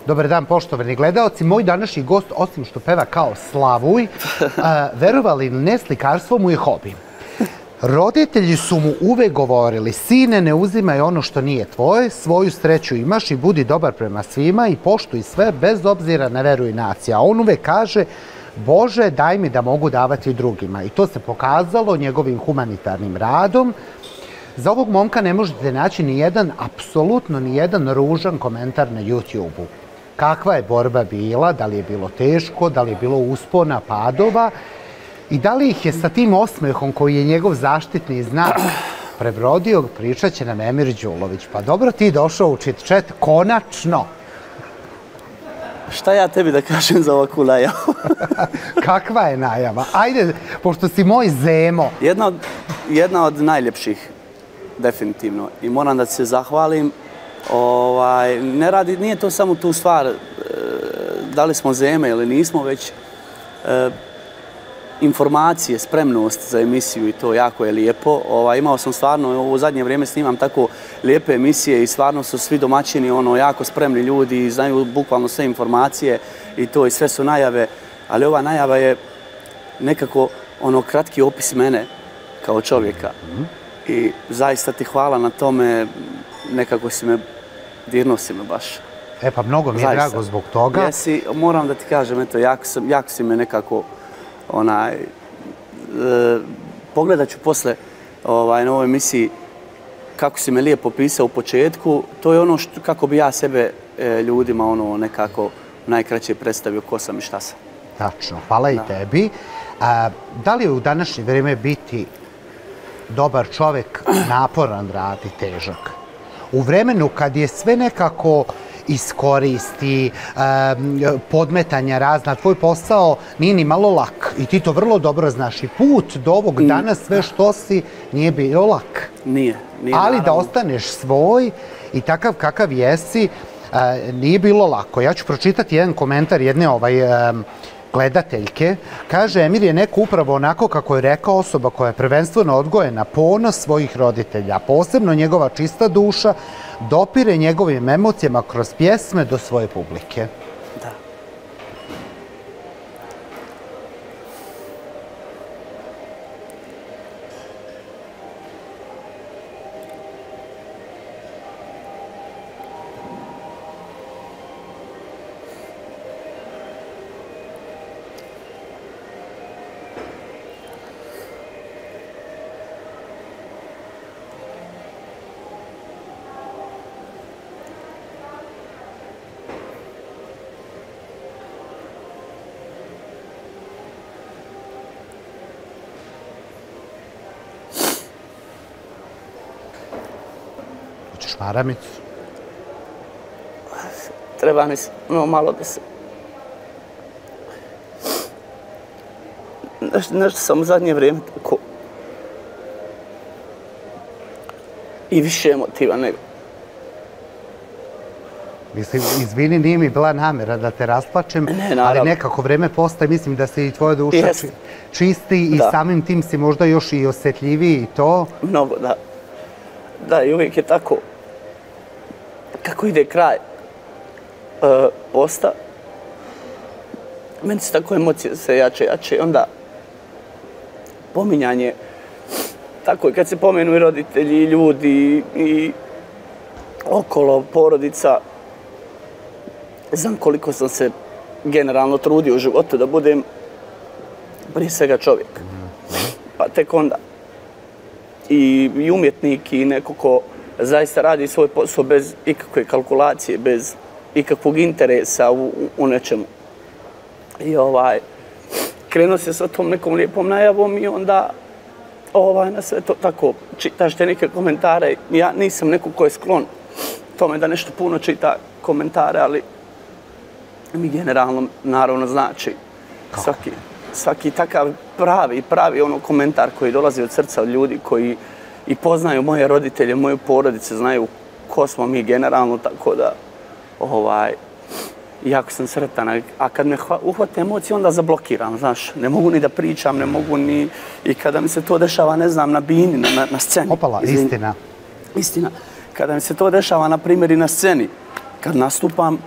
Dobar dan, poštovani gledaoci. Moj današnji gost, osim što peva kao Slavuj, verovali ili ne, slikarstvo mu je hobi. Roditelji su mu uvek govorili: sine, ne uzimaj ono što nije tvoje, svoju sreću imaš i budi dobar prema svima i poštuj sve bez obzira na veru i naciju. A on uvek kaže: Bože, daj mi da mogu davati drugima. I to se pokazalo njegovim humanitarnim radom. Za ovog momka ne možete naći apsolutno ni jedan ružan komentar na YouTube-u. Kakva je borba bila, da li je bilo teško, da li je bilo uspona, padova i da li ih je sa tim osmehom koji je njegov zaštitni znak prebrodio, pričat će nam Emir Đulović. Pa dobro ti došao u Chit Chat, konačno! Šta ja tebi da kažem za ovakvu najavu? Kakva je najava? Ajde, pošto si moj Zemo. Jedna od najljepših, definitivno. I moram da se zahvalim. Nije to samo tu stvar da li smo Zeme ili nismo, već informacije, spremnost za emisiju i to jako je lijepo. Imao sam stvarno, u zadnje vrijeme snimam tako lijepe emisije i stvarno su svi domaćini jako spremni ljudi i znaju bukvalno sve informacije i to i sve su najave, ali ova najava je nekako kratki opis mene kao čovjeka i zaista ti hvala na tome, nekako dirnuo si me baš. E pa mnogo mi je drago zbog toga. Jesi, moram da ti kažem, eto, jako si me nekako pogledat ću posle na ovoj emisiji kako si me lijepo pisao u početku. To je ono kako bi ja sebe ljudima nekako najkraće predstavio ko sam i šta sam. Tačno, hvala i tebi. Da li je u današnje vrijeme biti dobar čovek naporan rad i težak? U vremenu kad je sve nekako iskoristi, podmetanja razna, tvoj posao nije ni malo lak i ti to vrlo dobro znaš i put do ovog dana sve što si nije bio lak. Nije. Ali da ostaneš svoj i takav kakav jesi nije bilo lako. Ja ću pročitati jedan komentar jedne gledateljke. Kaže: Emir je neko upravo onako kako je rekao, osoba koja je prvenstveno odgojena ponos svojih roditelja, a posebno njegova čista duša dopire njegovim emocijama kroz pjesme do svoje publike. Da. Hoćeš maramicu? Treba mi malo da se... Nešto sam u zadnje vrijeme tako... I više emotivan nego... Mislim, izvini, nije mi bila namjera da te rasplačem, ali nekako vreme postaje, mislim da se i tvoja duša čisti i samim tim si možda još i osjetljiviji i to. Mnogo, da. Da, i uvijek je tako, kako ide kraj posta, meni se tako emocije sve jače, onda pominjanje, tako i kad se pomenu i roditelji, i ljudi, i okolo, porodica, znam koliko sam se generalno trudio u životu da budem prije svega čovjek, pa tek onda i umjetnik i neko ko zaista radi svoj posao bez ikakve kalkulacije, bez ikakvog interesa u nečemu. I krenuo se sa tom nekom lijepom najavom i onda na sve to tako čitaš te neke komentare. Ja nisam neko ko je sklon tome da nešto puno čita komentare, ali mi generalno naravno znači svaki takav pravi komentar koji dolazi od srca od ljudi koji i poznaju moje roditelje, moju porodicu, znaju ko smo mi generalno, tako da jako sam sretan. A kad me uhvate emocije, onda zablokiram, znaš, ne mogu ni da pričam, ne mogu ni... I kada mi se to dešava, ne znam, na bini, na sceni. Opala, istina. Istina. Kada mi se to dešava, na primjer, i na sceni, kad nastupam,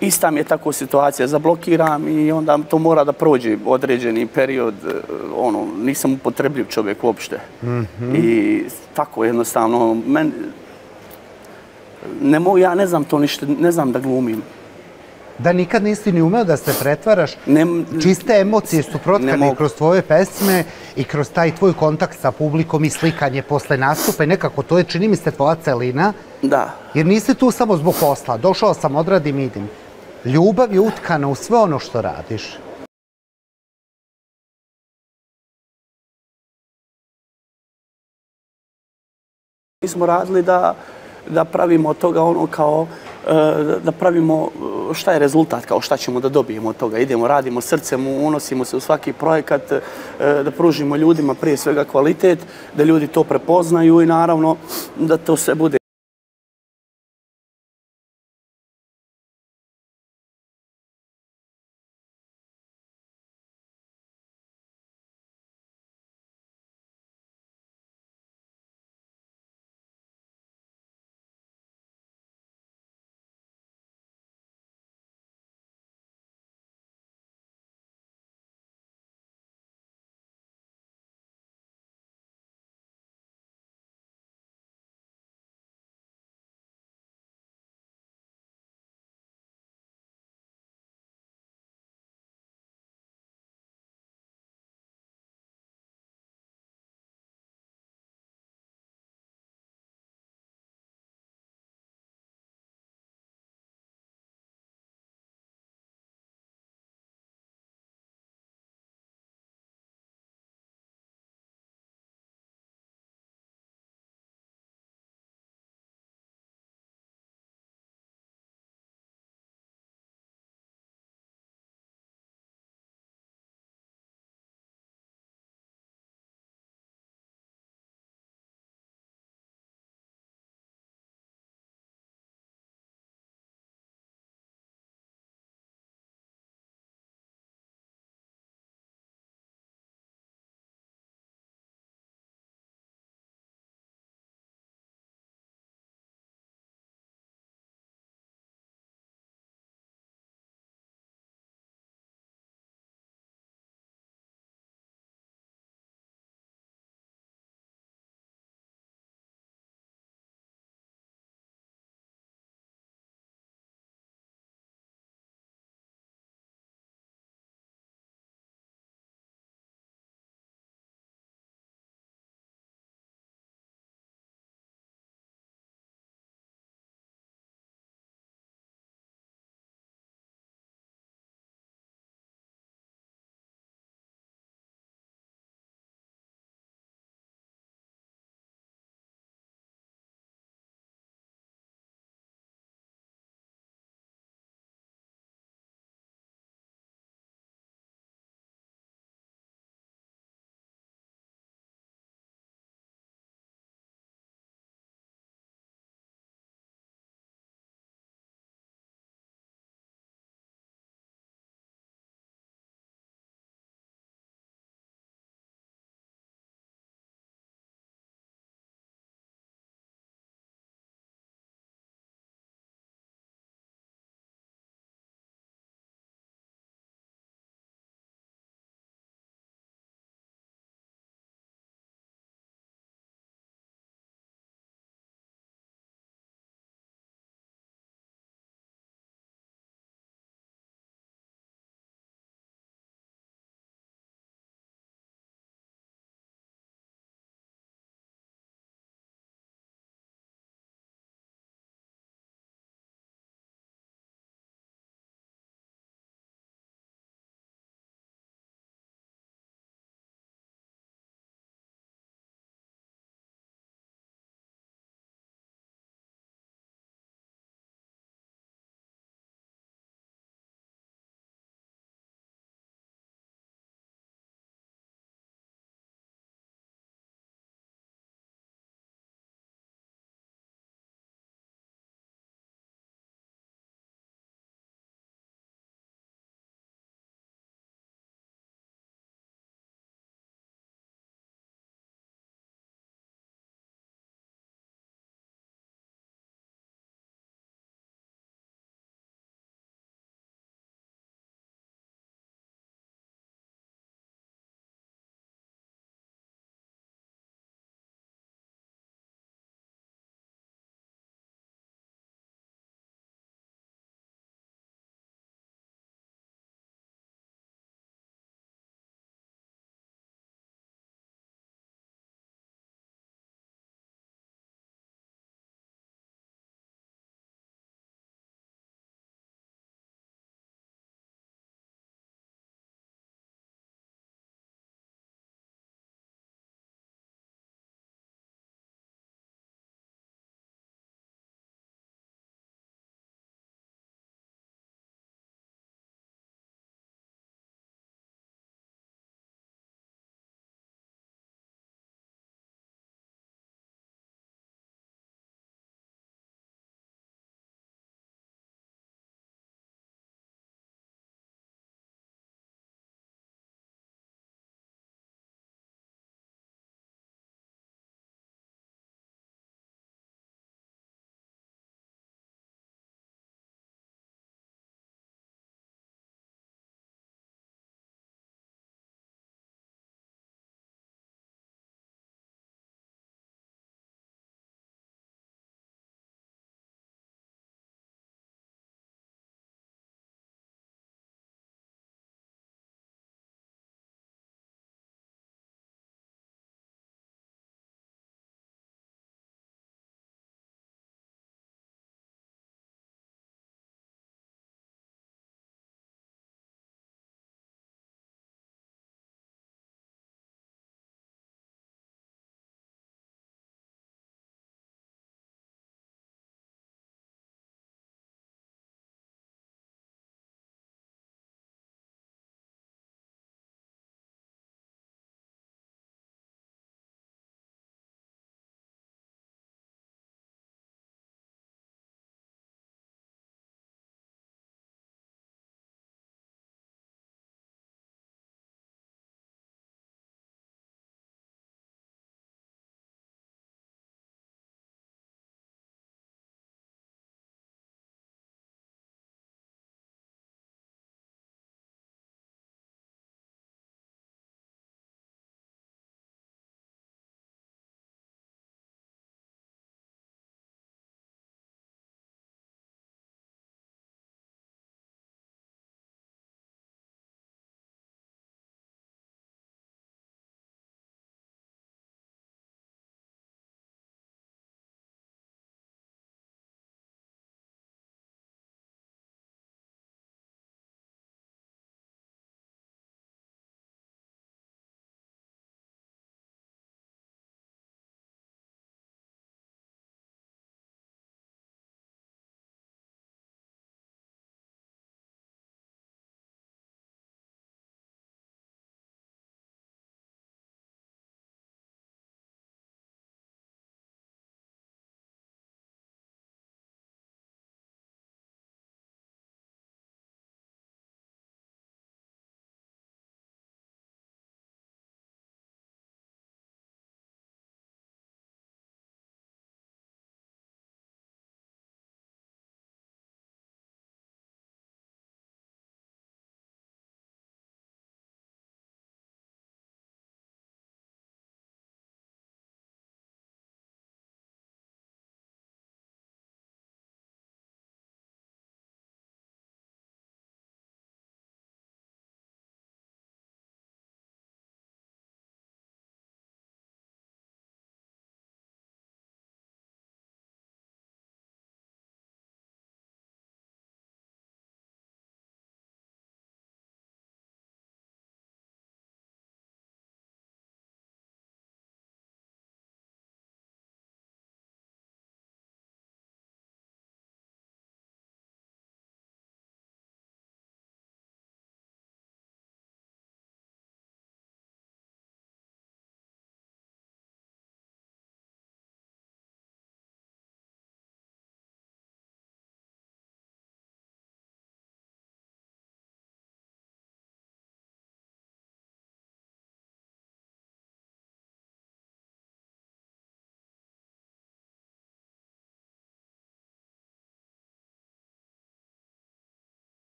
ista mi je tako situacija, zablokiram i onda to mora da prođe određeni period, nisam upotrebljiv čovjek uopšte. I tako jednostavno, ja ne znam to ništa, ne znam da glumim. Da nikad nisi ni umeo da se pretvaraš, čiste emocije su protkane kroz tvoje pesme i kroz taj tvoj kontakt sa publikom i slikanje posle nastupa i nekako to je, čini mi se, tvoja celina. Da. Jer nisi tu samo zbog posla, došao sam, odradim, idem. Ljubav je utkana u sve ono što radiš. Mi smo radili da pravimo od toga da pravimo šta je rezultat, kao šta ćemo da dobijemo od toga. Idemo, radimo srcem, unosimo se u svaki projekat, da pružimo ljudima prije svega kvalitet, da ljudi to prepoznaju i naravno da to sve bude